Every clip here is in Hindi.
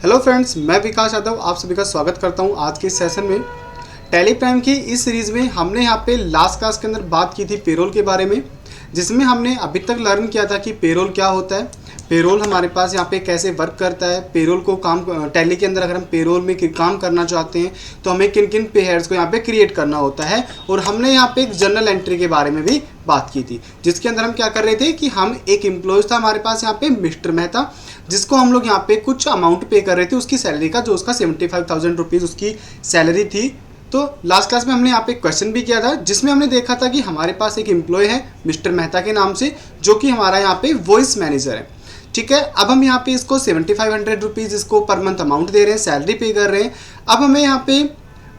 हेलो फ्रेंड्स, मैं विकास यादव आप सभी का स्वागत करता हूं आज के सेशन में। टैली प्राइम की इस सीरीज़ में हमने यहाँ पे लास्ट क्लास के अंदर बात की थी पेरोल के बारे में, जिसमें हमने अभी तक लर्न किया था कि पेरोल क्या होता है, पेरोल हमारे पास यहाँ पे कैसे वर्क करता है, पेरोल को काम टैली के अंदर अगर हम पेरोल में काम करना चाहते हैं तो हमें किन किन पे हेड्स को यहाँ पे क्रिएट करना होता है। और हमने यहाँ पे एक जर्नल एंट्री के बारे में भी बात की थी, जिसके अंदर हम क्या कर रहे थे कि हम एक एम्प्लॉयज़ था हमारे पास यहाँ पे मिस्टर मेहता, जिसको हम लोग यहाँ पे कुछ अमाउंट पे कर रहे थे उसकी सैलरी का, जो उसका 75,000 रुपीज़ उसकी सैलरी थी। तो लास्ट क्लास में हमने यहाँ पे क्वेश्चन भी किया था, जिसमें हमने देखा था कि हमारे पास एक एम्प्लॉय है मिस्टर मेहता के नाम से, जो कि हमारा यहाँ पे वॉइस मैनेजर है। ठीक है, अब हम यहाँ पे इसको 7500 रुपीज़ इसको पर मंथ अमाउंट दे रहे हैं, सैलरी पे कर रहे हैं। अब हमें यहाँ पे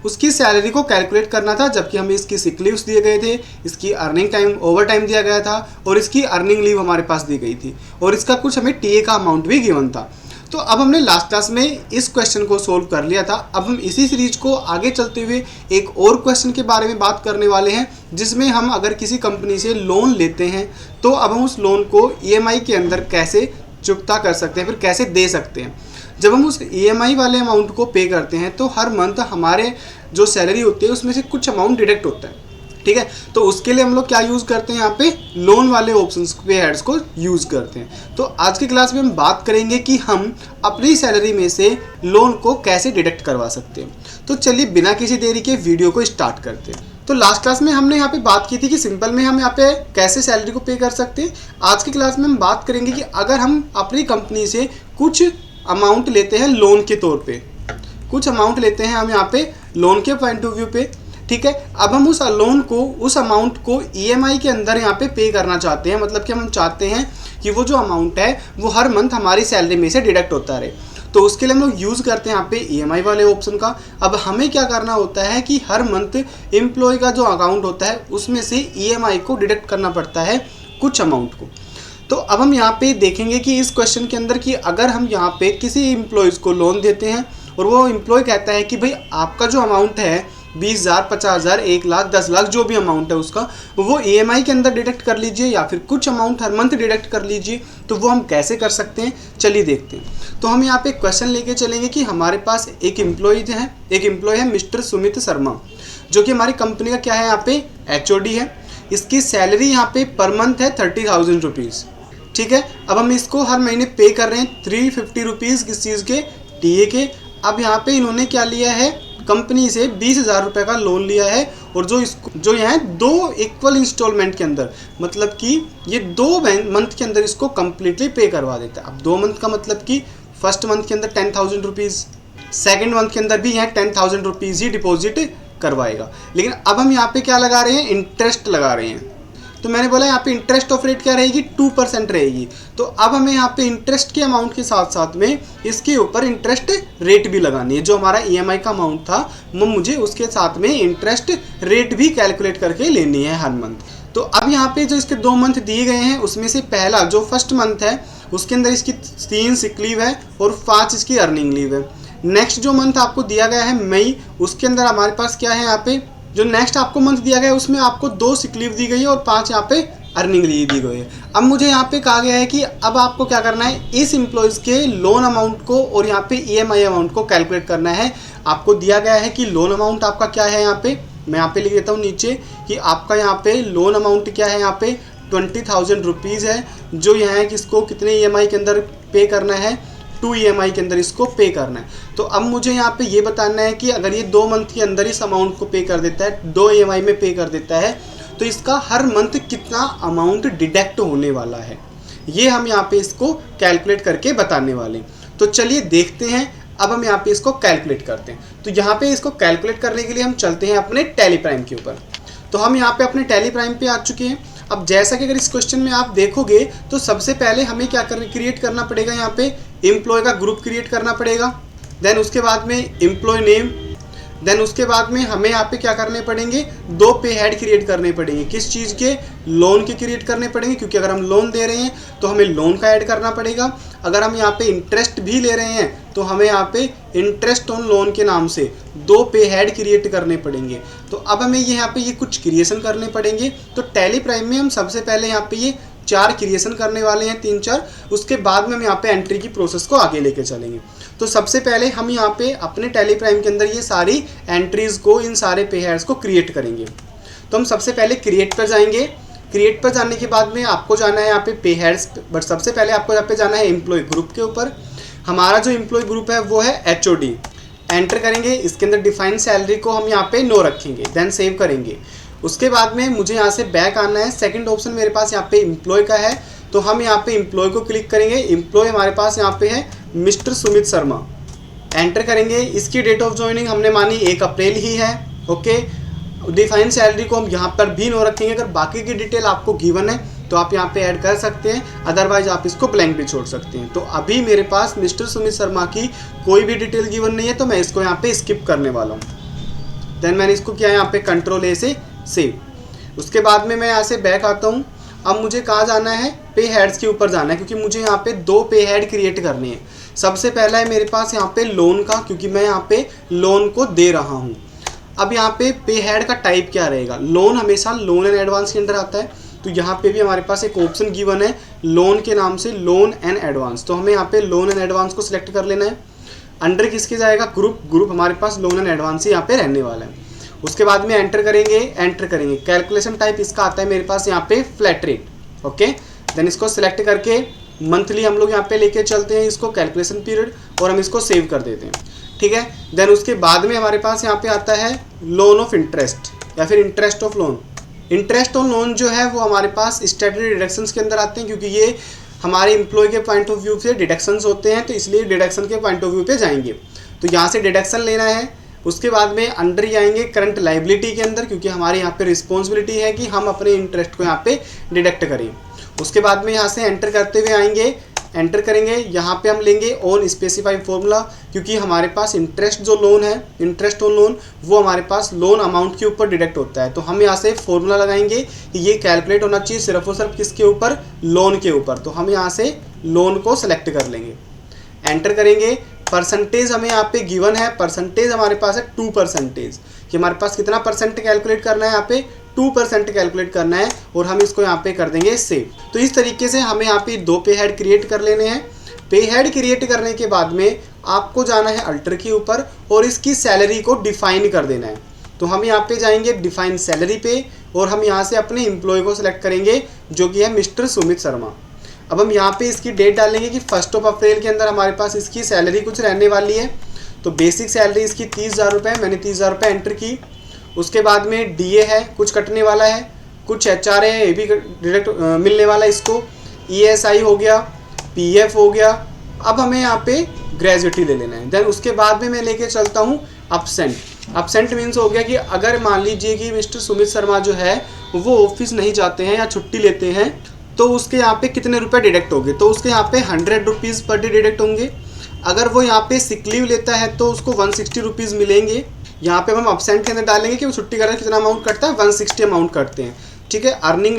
उसकी सैलरी को कैलकुलेट करना था, जबकि हमें इसकी सिक लीव्स दिए गए थे, इसकी अर्निंग टाइम ओवर टाइम दिया गया था और इसकी अर्निंग लीव हमारे पास दी गई थी और इसका कुछ हमें टीए का अमाउंट भी गिवन था। तो अब हमने लास्ट क्लास में इस क्वेश्चन को सोल्व कर लिया था। अब हम इसी सीरीज को आगे चलते हुए एक और क्वेश्चन के बारे में बात करने वाले हैं, जिसमें हम अगर किसी कंपनी से लोन लेते हैं तो अब हम उस लोन को ईएमआई के अंदर कैसे चुकता कर सकते हैं, फिर कैसे दे सकते हैं। जब हम उस ईएमआई वाले अमाउंट को पे करते हैं तो हर मंथ हमारे जो सैलरी होती है उसमें से कुछ अमाउंट डिडक्ट होता है। ठीक है, तो उसके लिए हम लोग क्या यूज़ करते हैं, यहाँ पे लोन वाले ऑप्शंस पे हेड्स को यूज़ करते हैं। तो आज की क्लास में हम बात करेंगे कि हम अपनी सैलरी में से लोन को कैसे डिडक्ट करवा सकते हैं। तो चलिए बिना किसी देरी के वीडियो को स्टार्ट करते हैं। तो लास्ट क्लास में हमने यहाँ पे बात की थी कि सिंपल में हम यहाँ पे कैसे सैलरी को पे कर सकते हैं। आज की क्लास में हम बात करेंगे कि अगर हम अपनी कंपनी से कुछ अमाउंट लेते हैं लोन के तौर पे, कुछ अमाउंट लेते हैं हम यहाँ पे लोन के पॉइंट ऑफ व्यू पे। ठीक है, अब हम उस लोन को, उस अमाउंट को ईएमआई के अंदर यहाँ पे करना चाहते हैं, मतलब कि हम चाहते हैं कि वो जो अमाउंट है वो हर मंथ हमारी सैलरी में से डिडक्ट होता रहे। तो उसके लिए हम लोग यूज़ करते हैं यहाँ पे ईएमआई वाले ऑप्शन का। अब हमें क्या करना होता है कि हर मंथ एम्प्लॉय का जो अकाउंट होता है उसमें से ईएमआई को डिडक्ट करना पड़ता है कुछ अमाउंट को। तो अब हम यहाँ पे देखेंगे कि इस क्वेश्चन के अंदर कि अगर हम यहाँ पे किसी एम्प्लॉयज़ को लोन देते हैं और वो एम्प्लॉय कहता है कि भाई आपका जो अमाउंट है 20,000, 50,000, 1 लाख, 10 लाख, जो भी अमाउंट है उसका वो ईएमआई के अंदर डिडक्ट कर लीजिए या फिर कुछ अमाउंट हर मंथ डिडक्ट कर लीजिए। तो वो हम कैसे कर सकते हैं, चलिए देखते हैं। तो हम यहाँ पे क्वेश्चन लेके चलेंगे कि हमारे पास एक एम्प्लॉय है मिस्टर सुमित शर्मा, जो कि हमारी कंपनी का क्या है, यहाँ पे एचओडी है। इसकी सैलरी यहाँ पे पर मंथ है 30,000 रुपीज़। ठीक है, अब हम इसको हर महीने पे कर रहे हैं 350 रुपीज़ किस चीज़ के, टीए के। अब यहाँ पे इन्होंने क्या लिया है, कंपनी से 20,000 रुपये का लोन लिया है और जो यहाँ 2 इक्वल इंस्टॉलमेंट के अंदर, मतलब कि ये 2 मंथ के अंदर इसको कम्प्लीटली पे करवा देता है। अब 2 मंथ का मतलब कि फर्स्ट मंथ के अंदर 10,000 रुपीज़, सेकेंड मंथ के अंदर भी यहाँ 10,000 रुपीज़ ही डिपॉजिट करवाएगा। लेकिन अब हम यहाँ पे क्या लगा रहे हैं, इंटरेस्ट लगा रहे हैं। तो मैंने बोला यहाँ पे इंटरेस्ट ऑफ रेट क्या रहेगी, 2% रहेगी। तो अब हमें यहाँ पे इंटरेस्ट के अमाउंट के साथ साथ में इसके ऊपर इंटरेस्ट रेट भी लगानी है। जो हमारा ईएमआई का अमाउंट था वो मुझे उसके साथ में इंटरेस्ट रेट भी कैलकुलेट करके लेनी है हर मंथ। तो अब यहाँ पे जो इसके 2 मंथ दिए गए हैं उसमें से पहला जो फर्स्ट मंथ है उसके अंदर इसकी 3 सिक लीव है और 5 इसकी अर्निंग लीव है। नेक्स्ट जो मंथ आपको दिया गया है मई, उसके अंदर हमारे पास क्या है, यहाँ पे जो नेक्स्ट आपको मंथ दिया गया है उसमें आपको 2 सिक लीव दी गई है और 5 यहाँ पे अर्निंग लीव दी गई है। अब मुझे यहाँ पे कहा गया है कि अब आपको क्या करना है, इस एम्प्लॉयज़ के लोन अमाउंट को और यहाँ पे ईएमआई अमाउंट को कैलकुलेट करना है। आपको दिया गया है कि लोन अमाउंट आपका क्या है, यहाँ पे मैं यहाँ पे लिख देता हूँ नीचे कि आपका यहाँ पे लोन अमाउंट क्या है, यहाँ पे 20,000 रुपीज़ है, जो यहाँ है कि इसको कितने ईएमआई के अंदर पे करना है, 2 ईएमआई के अंदर इसको पे करना है। तो अब मुझे यहाँ पे ये बताना है कि अगर ये 2 मंथ के अंदर इस अमाउंट को पे कर देता है, 2 ईएमआई में पे कर देता है, तो इसका हर मंथ कितना अमाउंट डिडक्ट होने वाला है, ये हम यहाँ पे इसको कैलकुलेट करके बताने वाले। तो चलिए देखते हैं, अब हम यहाँ पे इसको कैलकुलेट करते हैं। तो यहाँ पे इसको कैलकुलेट करने के लिए हम चलते हैं अपने टैली प्राइम के ऊपर। तो हम यहाँ पे अपने टैली प्राइम पे आ चुके हैं। अब जैसा कि अगर इस क्वेश्चन में आप देखोगे तो सबसे पहले हमें क्या क्रिएट करना पड़ेगा, यहाँ पे एम्प्लॉय का ग्रुप क्रिएट करना पड़ेगा। देन उसके बाद में एम्प्लॉय नेम, देन उसके बाद में हमें यहाँ पे क्या करने पड़ेंगे, 2 पे हेड क्रिएट करने पड़ेंगे। किस चीज़ के, लोन के क्रिएट करने पड़ेंगे, क्योंकि अगर हम लोन दे रहे हैं तो हमें लोन का ऐड करना पड़ेगा। अगर हम यहाँ पे इंटरेस्ट भी ले रहे हैं तो हमें यहाँ पे इंटरेस्ट ऑन लोन के नाम से 2 पे हेड क्रिएट करने पड़ेंगे। तो अब हमें यहाँ पे ये कुछ क्रिएशन करने पड़ेंगे। तो टैली प्राइम में हम सबसे पहले यहाँ पे ये 4 क्रिएशन करने वाले हैं, 3-4। उसके बाद में हम यहाँ पे एंट्री की प्रोसेस को आगे लेके चलेंगे। तो सबसे पहले हम यहाँ पे अपने टैली प्राइम के अंदर ये सारी एंट्रीज़ को, इन सारे पे हेड्स को क्रिएट करेंगे। तो हम सबसे पहले क्रिएट पर जाएंगे। क्रिएट पर जाने के बाद में आपको जाना है यहाँ पे हेड्स, बट सबसे पहले आपको यहाँ पे जाना है एम्प्लॉय ग्रुप के ऊपर। हमारा जो एम्प्लॉय ग्रुप है वो है HOD। एंटर करेंगे, इसके अंदर डिफाइन सैलरी को हम यहाँ पे नो रखेंगे, देन सेव करेंगे। उसके बाद में मुझे यहाँ से बैक आना है। सेकंड ऑप्शन मेरे पास यहाँ पे एम्प्लॉय का है, तो हम यहाँ पे एम्प्लॉय को क्लिक करेंगे। एम्प्लॉय हमारे पास यहाँ पे है मिस्टर सुमित शर्मा। एंटर करेंगे, इसकी डेट ऑफ ज्वाइनिंग हमने मानी 1 अप्रैल ही है। ओके, डिफाइन सैलरी को हम यहाँ पर भी नो रखेंगे। अगर बाकी की डिटेल आपको गिवन है तो आप यहाँ पे ऐड कर सकते हैं, अदरवाइज आप इसको ब्लैंक भी छोड़ सकते हैं। तो अभी मेरे पास मिस्टर सुमित शर्मा की कोई भी डिटेल गिवन नहीं है, तो मैं इसको यहाँ पे स्किप करने वाला हूँ। देन मैंने इसको किया यहाँ पे कंट्रोल A से सेव। उसके बाद में मैं यहाँ से बैक आता हूँ। अब मुझे कहाँ जाना है, पे हेड्स के ऊपर जाना है, क्योंकि मुझे यहाँ पे 2 पे हेड क्रिएट करने हैं। सबसे पहला है मेरे पास यहाँ पे लोन का, क्योंकि मैं यहाँ पे लोन को दे रहा हूँ। अब यहाँ पे हेड का टाइप क्या रहेगा, लोन हमेशा लोन एंड एडवांस के अंदर आता है, तो यहाँ पे भी हमारे पास एक ऑप्शन गिवन है लोन के नाम से, लोन एंड एडवांस। तो हमें यहाँ पे लोन एंड एडवांस को सिलेक्ट कर लेना है। अंडर किसके जाएगा, ग्रुप हमारे पास लोन एंड एडवांस ही यहाँ पे रहने वाला है। उसके बाद में एंटर करेंगे। कैलकुलेशन टाइप इसका आता है मेरे पास यहाँ पे फ्लैट रेट। ओके, देन इसको सिलेक्ट करके मंथली हम लोग यहाँ पे लेके चलते हैं इसको, कैलकुलेशन पीरियड, और हम इसको सेव कर देते हैं। ठीक है, देन उसके बाद में हमारे पास यहाँ पे आता है लोन ऑफ इंटरेस्ट या फिर interest of loan. Interest on loan जो है वो हमारे पास स्टैट्यूटरी डिडक्शंस के अंदर आते हैं, क्योंकि ये हमारे एम्प्लॉय के पॉइंट ऑफ व्यू से डिडक्शंस होते हैं, तो इसलिए डिडक्शन के पॉइंट ऑफ व्यू पे जाएंगे। तो यहाँ से डिडक्शन लेना है। उसके बाद में अंडर ही आएंगे करंट लाइबिलिटी के अंदर, क्योंकि हमारे यहाँ पे रिस्पॉन्सिबिलिटी है कि हम अपने इंटरेस्ट को यहाँ पे डिडक्ट करें। उसके बाद में यहाँ से एंटर करते हुए आएंगे, एंटर करेंगे। यहाँ पे हम लेंगे ऑन स्पेसिफाइड फॉर्मूला, क्योंकि हमारे पास इंटरेस्ट जो लोन है, इंटरेस्ट ऑन लोन, वो हमारे पास लोन अमाउंट के ऊपर डिडक्ट होता है। तो हम यहाँ से फॉर्मूला लगाएंगे कि ये कैलकुलेट होना चाहिए सिर्फ और सिर्फ किसके ऊपर, लोन के ऊपर। तो हम यहाँ से लोन को सिलेक्ट कर लेंगे, एंटर करेंगे। परसेंटेज हमें यहाँ पे गिवन है, परसेंटेज हमारे पास है 2%, कि हमारे पास कितना परसेंट कैलकुलेट करना है, यहाँ पे 2% कैलकुलेट करना है, और हम इसको यहाँ पे कर देंगे सेव। तो इस तरीके से हमें यहाँ पे 2 पे हेड क्रिएट कर लेने हैं। पे हेड क्रिएट करने के बाद में आपको जाना है अल्टर के ऊपर और इसकी सैलरी को डिफाइन कर देना है। तो हम यहाँ पे जाएंगे डिफाइन सैलरी पे, और हम यहाँ से अपने एम्प्लॉय को सिलेक्ट करेंगे जो कि है मिस्टर सुमित शर्मा। अब हम यहाँ पे इसकी डेट डालेंगे कि 1 अप्रैल के अंदर हमारे पास इसकी सैलरी कुछ रहने वाली है। तो बेसिक सैलरी इसकी 30,000 रुपये, मैंने 30,000 रुपये एंटर की। उसके बाद में DA है, कुछ कटने वाला है, कुछ HRA है, ये भी डायरेक्ट मिलने वाला है इसको, ESI हो गया, PF हो गया। अब हमें यहाँ पे ग्रेजुएटी ले लेना है। देन उसके बाद में मैं लेके चलता हूँ अपसेंट मीन्स हो गया कि अगर मान लीजिए कि मिस्टर सुमित शर्मा जो है वो ऑफिस नहीं जाते हैं या छुट्टी लेते हैं, तो उसके यहाँ पे कितने रुपए डिडक्ट होंगे, तो उसके यहाँ पे 100 रुपीज़ पर डे डिडक्ट होंगे। अगर वो यहाँ पे सिक लीव लेता है तो उसको 160 रुपीज़ मिलेंगे। यहाँ पे हम अपसेंट के अंदर डालेंगे कि वो छुट्टी कर कितना अमाउंट कटता है, 160 अमाउंट कटते हैं। ठीक है, अर्निंग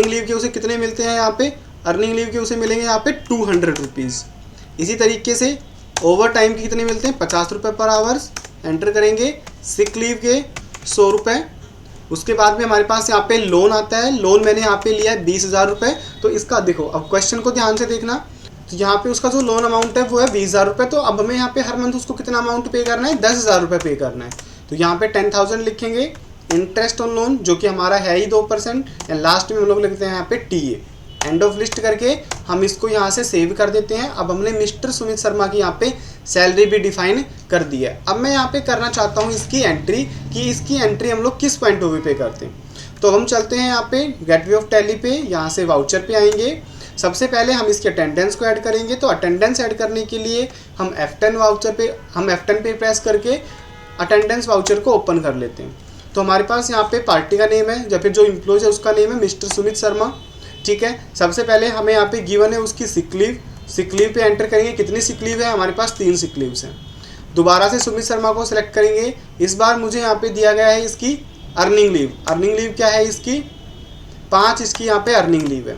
लीव के उसे कितने मिलते हैं, यहाँ पे अर्निंग लीव के उसे मिलेंगे यहाँ पे 200 रुपीज़। इसी तरीके से ओवर टाइम के कितने मिलते हैं, 50 रुपये पर आवर्स। एंटर करेंगे। सिक लीव के 100 रुपये। उसके बाद में हमारे पास यहाँ पे लोन आता है, लोन मैंने यहाँ पे लिया है 20,000 रुपये। तो इसका देखो, अब क्वेश्चन को ध्यान से देखना, तो यहाँ पे उसका जो लोन अमाउंट है वो है 20,000 रुपये। तो अब हमें यहाँ पे हर मंथ उसको कितना अमाउंट पे करना है, 10,000 रुपये पे करना है। तो यहाँ पे 10,000 लिखेंगे। इंटरेस्ट ऑन लोन जो कि हमारा है ही 2%, एंड लास्ट में हम लोग लिखते हैं यहाँ पे TA। एंड ऑफ लिस्ट करके हम इसको यहाँ से सेव कर देते हैं। अब हमने मिस्टर सुमित शर्मा की यहाँ पे सैलरी भी डिफाइन कर दी है। अब मैं यहाँ पे करना चाहता हूँ इसकी एंट्री, कि इसकी एंट्री हम लोग किस पॉइंट ऑफ व्यू पे करते हैं। तो हम चलते हैं यहाँ पे गेटवे ऑफ टैली पे, यहाँ से वाउचर पे आएंगे। सबसे पहले हम इसकी अटेंडेंस को ऐड करेंगे। तो अटेंडेंस ऐड करने के लिए हम F10 पे प्रेस करके अटेंडेंस वाउचर को ओपन कर लेते हैं। तो हमारे पास यहाँ पे पार्टी का नेम है या फिर जो इम्प्लॉय है उसका नेम है मिस्टर सुमित शर्मा। ठीक है, सबसे पहले हमें यहाँ पे गिवन है उसकी सिक लीव पे एंटर करेंगे। कितनी सिक लीव है, हमारे पास 3 सिक लीव्स हैं। दोबारा से सुमित शर्मा को सिलेक्ट करेंगे। इस बार मुझे यहाँ पे दिया गया है इसकी अर्निंग लीव क्या है इसकी 5, इसकी यहाँ पे अर्निंग लीव है।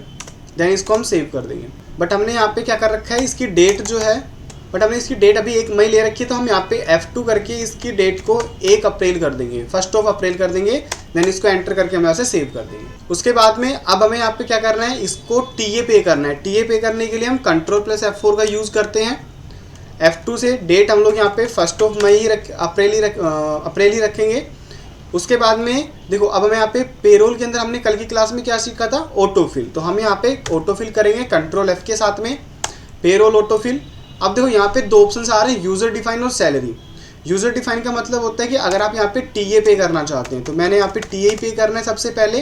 देन इसको हम सेव कर देंगे। बट हमने यहाँ पे क्या कर रखा है, इसकी डेट जो है, बट हमने इसकी डेट अभी 1 मई ले रखी है। तो हम यहाँ पे F2 करके इसकी डेट को 1 अप्रैल कर देंगे, 1 अप्रैल कर देंगे। देन इसको एंटर करके हम यहाँ से सेव कर देंगे। उसके बाद में अब हमें यहाँ पे क्या करना है, इसको TA पे करना है। TA पे करने के लिए हम Ctrl+F4 का यूज़ करते हैं। F2 से डेट हम लोग यहाँ पे 1 मई ही अप्रैल ही रखेंगे। उसके बाद में देखो, अब हमें यहाँ पे पेरोल के अंदर हमने कल की क्लास में क्या सीखा था, ऑटोफिल। तो हम यहाँ पे ऑटोफिल करेंगे कंट्रोल F के साथ में, पेरोल ऑटोफिल। अब देखो यहाँ पे दो ऑप्शन आ रहे हैं, यूज़र डिफाइन और सैलरी। यूज़र डिफाइन का मतलब होता है कि अगर आप यहाँ पे टीए पे करना चाहते हैं, तो मैंने यहाँ पे टीए पे करना है। सबसे पहले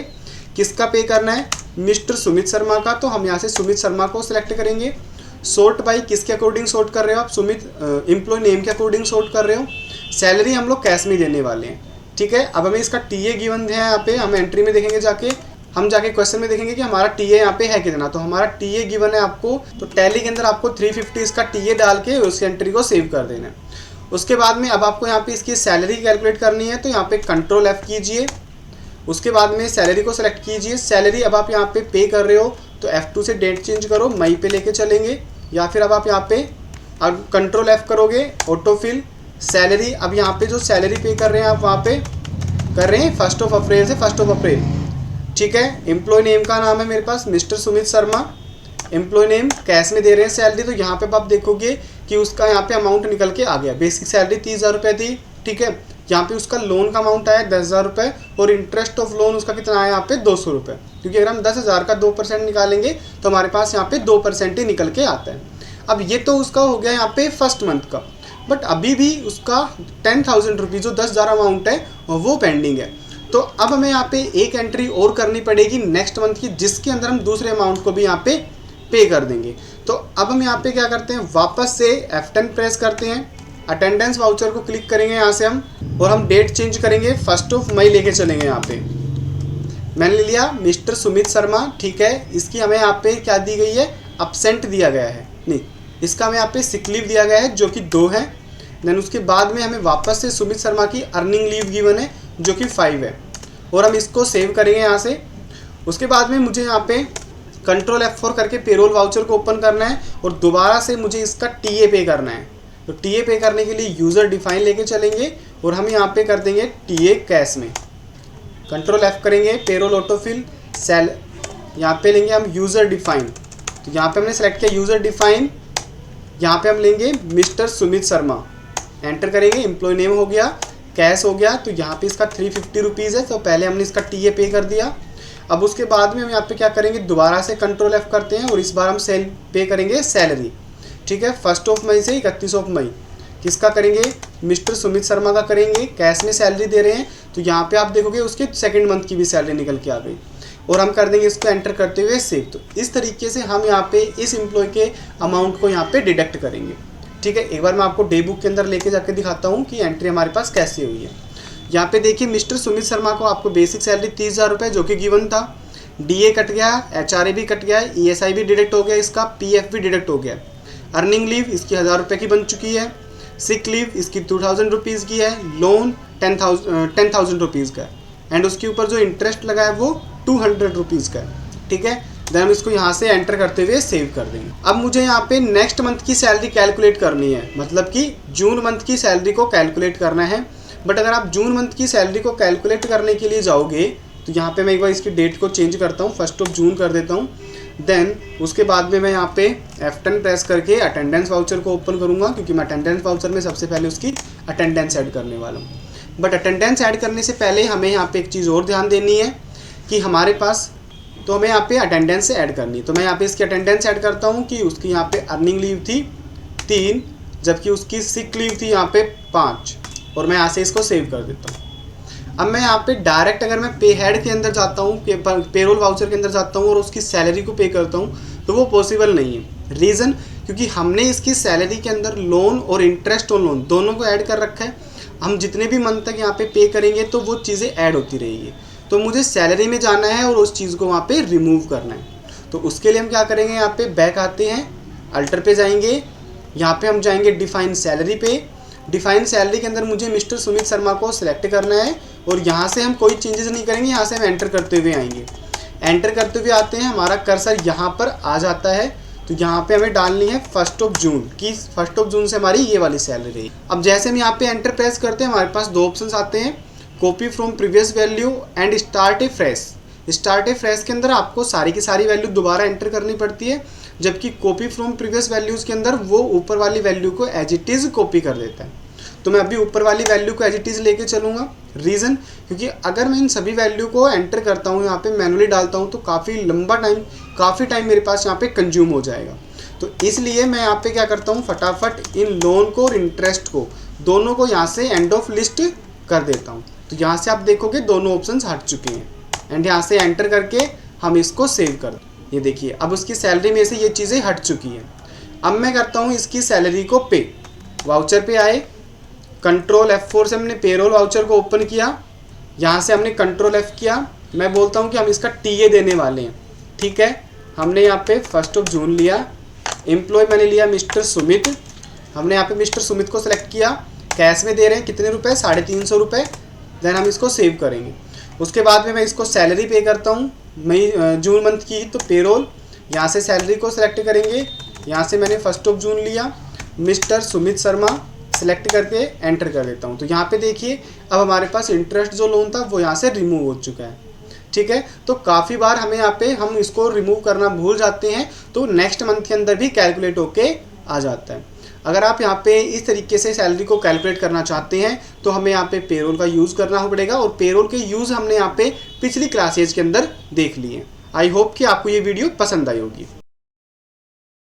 किसका पे करना है, मिस्टर सुमित शर्मा का। तो हम यहाँ से सुमित शर्मा को सिलेक्ट करेंगे। सॉर्ट बाई किसके अकॉर्डिंग सॉर्ट कर रहे हो आप, सुमित एम्प्लॉय नेम के अकॉर्डिंग सॉर्ट कर रहे हो। सैलरी हम लोग कैश में देने वाले हैं, ठीक है। अब हमें इसका टीए गिवन है यहाँ पे, हम एंट्री में देखेंगे हम जाके क्वेश्चन में देखेंगे कि हमारा टीए यहाँ पे है कितना। तो हमारा टीए गिवन है आपको, तो टैली के अंदर आपको 350 इसका टीए डाल के उस एंट्री को सेव कर देना है। उसके बाद में अब आपको यहाँ पे इसकी सैलरी कैलकुलेट करनी है, तो यहाँ पे कंट्रोल F कीजिए। उसके बाद में सैलरी को सिलेक्ट कीजिए। सैलरी अब आप यहाँ पे कर रहे हो, तो F2 से डेट चेंज करो, मई पे लेके चलेंगे। या फिर अब आप यहाँ पे अब कंट्रोल F करोगे, ऑटोफिल सैलरी। अब यहाँ पे जो सैलरी पे कर रहे हैं आप वहाँ पे कर रहे हैं 1 अप्रैल से 1 अप्रैल, ठीक है। एम्प्लॉय नेम का नाम है मेरे पास mister Sumit Sharma, employee name cash में दे रहे हैं सैलरी। तो यहाँ पे आप देखोगे कि उसका यहाँ पे अमाउंट निकल के आ गया। बेसिक सैलरी 30,000 रुपये थी, ठीक है। यहाँ पे उसका लोन का अमाउंट आया 10,000 रुपये, और इंटरेस्ट ऑफ लोन उसका कितना आया यहाँ पे 200 रुपये। क्योंकि अगर हम 10,000 का 2% निकालेंगे तो हमारे पास यहाँ पे 2% ही निकल के आता है। अब ये तो उसका हो गया यहाँ पे फर्स्ट मंथ का, बट अभी भी उसका 10,000 रुपीज़ जो 10,000 अमाउंट है वो पेंडिंग है। तो अब हमें यहाँ पे एक एंट्री और करनी पड़ेगी नेक्स्ट मंथ की, जिसके अंदर हम दूसरे अमाउंट को भी यहाँ पे कर देंगे। तो अब हम यहाँ पे क्या करते हैं, वापस से F10 प्रेस करते हैं, अटेंडेंस वाउचर को क्लिक करेंगे यहाँ से हम, और हम डेट चेंज करेंगे 1 मई लेके चलेंगे। यहाँ पे मैंने ले लिया मिस्टर सुमित शर्मा, ठीक है। इसकी हमें यहाँ पे क्या दी गई है, अब्सेंट दिया गया है, नहीं इसका हमें यहाँ पे सिक लीव दिया गया है जो कि 2 है। देन उसके बाद में हमें वापस से सुमित शर्मा की अर्निंग लीव गिवन है जो कि 5 है, और हम इसको सेव करेंगे यहाँ से। उसके बाद में मुझे यहाँ पे कंट्रोल F4 करके पेरोल वाउचर को ओपन करना है, और दोबारा से मुझे इसका टीए पे करना है। तो टीए पे करने के लिए यूज़र डिफाइन लेके चलेंगे, और हम यहाँ पे कर देंगे टीए कैश में। कंट्रोल F करेंगे, पेरोल ऑटोफिल सेल, यहाँ पे लेंगे हम यूज़र डिफाइन। तो यहाँ पे हमने सेलेक्ट किया यूज़र डिफाइन, यहाँ पे हम लेंगे मिस्टर सुमित शर्मा, एंटर करेंगे, एम्प्लॉय नेम हो गया, कैश हो गया। तो यहाँ पे इसका 350 रुपीज़ है, तो पहले हमने इसका टीए पे कर दिया। अब उसके बाद में हम यहाँ पे क्या करेंगे, दोबारा से कंट्रोल F करते हैं, और इस बार हम पे करेंगे सैलरी, ठीक है। 1 मई से 31 मई किसका करेंगे, मिस्टर सुमित शर्मा का करेंगे। कैश में सैलरी दे रहे हैं, तो यहाँ पे आप देखोगे उसके 2nd मंथ की भी सैलरी निकल के आ गई, और हम कर देंगे इसको एंटर करते हुए सेव। तो इस तरीके से हम यहाँ पे इस एम्प्लॉय के अमाउंट को यहाँ पे डिडक्ट करेंगे, ठीक है। एक बार मैं आपको डे बुक के अंदर लेके जाके दिखाता हूँ कि एंट्री हमारे पास कैसे हुई है। यहाँ पे देखिए मिस्टर सुमित शर्मा को आपको बेसिक सैलरी 30,000 रुपये जो कि गिवन था, डीए कट गया, HRA भी कट गया, ESI भी डिडक्ट हो गया, इसका PF भी डिडक्ट हो गया। अर्निंग लीव इसकी 1,000 रुपये की बन चुकी है, सिक लीव इसकी 2,000 रुपीज़ की है, लोन 10,000 रुपीज़ का है, एंड उसके ऊपर जो इंटरेस्ट लगा है वो 200 रुपीज़ का है, ठीक है। देन हम इसको यहाँ से एंटर करते हुए सेव कर देंगे। अब मुझे यहाँ पे नेक्स्ट मंथ की सैलरी कैलकुलेट करनी है, मतलब कि जून मंथ की सैलरी को कैलकुलेट करना है। बट अगर आप जून मंथ की सैलरी को कैलकुलेट करने के लिए जाओगे, तो यहाँ पे मैं एक बार इसकी डेट को चेंज करता हूँ, 1 जून कर देता हूँ। देन उसके बाद में मैं यहाँ पे F10 प्रेस करके अटेंडेंस वाउचर को ओपन करूँगा, क्योंकि मैं अटेंडेंस वाउचर में सबसे पहले उसकी अटेंडेंस ऐड करने वाला हूँ। बट अटेंडेंस ऐड करने से पहले हमें यहाँ पे एक चीज़ और ध्यान देनी है कि हमारे पास, तो हमें यहाँ पे अटेंडेंस से ऐड करनी है। तो मैं यहाँ पे इसकी अटेंडेंस ऐड करता हूँ कि उसकी यहाँ पे अर्निंग लीव थी 3, जबकि उसकी सिक लीव थी यहाँ पे 5, और मैं यहाँ से इसको सेव कर देता हूँ। अब मैं यहाँ पे डायरेक्ट अगर मैं पे हेड के अंदर जाता हूँ, पेरोल वाउचर के अंदर जाता हूँ और उसकी सैलरी को पे करता हूँ, तो वो पॉसिबल नहीं है। रीज़न, क्योंकि हमने इसकी सैलरी के अंदर लोन और इंटरेस्ट ऑन लोन दोनों को ऐड कर रखा है। हम जितने भी मंथ तक यहाँ पे करेंगे तो वो चीज़ें ऐड होती रहेगी। तो मुझे सैलरी में जाना है और उस चीज़ को वहाँ पे रिमूव करना है। तो उसके लिए हम क्या करेंगे, यहाँ पे बैक आते हैं, अल्टर पे जाएंगे, यहाँ पे हम जाएंगे डिफाइन सैलरी पे। डिफाइन सैलरी के अंदर मुझे मिस्टर सुमित शर्मा को सिलेक्ट करना है, और यहाँ से हम कोई चेंजेस नहीं करेंगे, यहाँ से हम एंटर करते हुए आएंगे। एंटर करते हुए आते हैं, हमारा कर्सर यहाँ पर आ जाता है। तो यहाँ पे हमें डालनी है 1 जून की, 1 जून से हमारी ये वाली सैलरी रही। अब जैसे हम यहाँ पे एंटर प्रेस करते हैं, हमारे पास 2 ऑप्शंस आते हैं, copy from previous value and start A fresh. Start A fresh के अंदर आपको सारी की सारी वैल्यू दोबारा एंटर करनी पड़ती है। जबकि कॉपी फ्रॉम प्रीवियस वैल्यूज़ के अंदर वो ऊपर वाली वैल्यू को एज इट इज़ कॉपी कर देता है। तो मैं अभी ऊपर वाली वैल्यू को एज इट इज़ लेके चलूँगा। रीज़न, क्योंकि अगर मैं इन सभी वैल्यू को एंटर करता हूँ यहाँ पे मैनुअली डालता हूँ तो काफ़ी टाइम मेरे पास यहाँ पे कंज्यूम हो जाएगा। तो इसलिए मैं यहाँ पे क्या करता हूँ, फटाफट इन लोन को और इंटरेस्ट को दोनों को यहाँ से एंड ऑफ लिस्ट कर देता हूँ। तो यहाँ से आप देखोगे दोनों ऑप्शंस हट चुके हैं एंड यहाँ से एंटर करके हम इसको सेव कर दें। ये देखिए अब उसकी सैलरी में से ये चीज़ें हट चुकी हैं। अब मैं करता हूँ इसकी सैलरी को पे, वाउचर पे आए, कंट्रोल F4 से हमने पेरोल वाउचर को ओपन किया, यहाँ से हमने कंट्रोल F किया। मैं बोलता हूँ कि हम इसका TA देने वाले हैं। ठीक है, हमने यहाँ पे 1 जून लिया, एम्प्लॉय मैंने लिया मिस्टर सुमित, हमने यहाँ पे मिस्टर सुमित को सिलेक्ट किया, कैश में दे रहे हैं कितने रुपए, 350 रुपये। देन हम इसको सेव करेंगे। उसके बाद में मैं इसको सैलरी पे करता हूँ जून मंथ की, तो पेरोल, यहाँ से सैलरी को सिलेक्ट करेंगे, यहाँ से मैंने 1 जून लिया, मिस्टर सुमित शर्मा सेलेक्ट करके एंटर कर देता हूँ। तो यहाँ पे देखिए अब हमारे पास इंटरेस्ट जो लोन था वो यहाँ से रिमूव हो चुका है। ठीक है, तो काफ़ी बार हमें यहाँ पे हम इसको रिमूव करना भूल जाते हैं तो नेक्स्ट मंथ के अंदर भी कैलकुलेट होके आ जाता है। अगर आप यहाँ पे इस तरीके से सैलरी को कैलकुलेट करना चाहते हैं तो हमें यहाँ पे पेरोल का यूज़ करना पड़ेगा और पेरोल के यूज़ हमने यहाँ पे पिछली क्लासेज के अंदर देख लिए। आई होप कि आपको ये वीडियो पसंद आई होगी।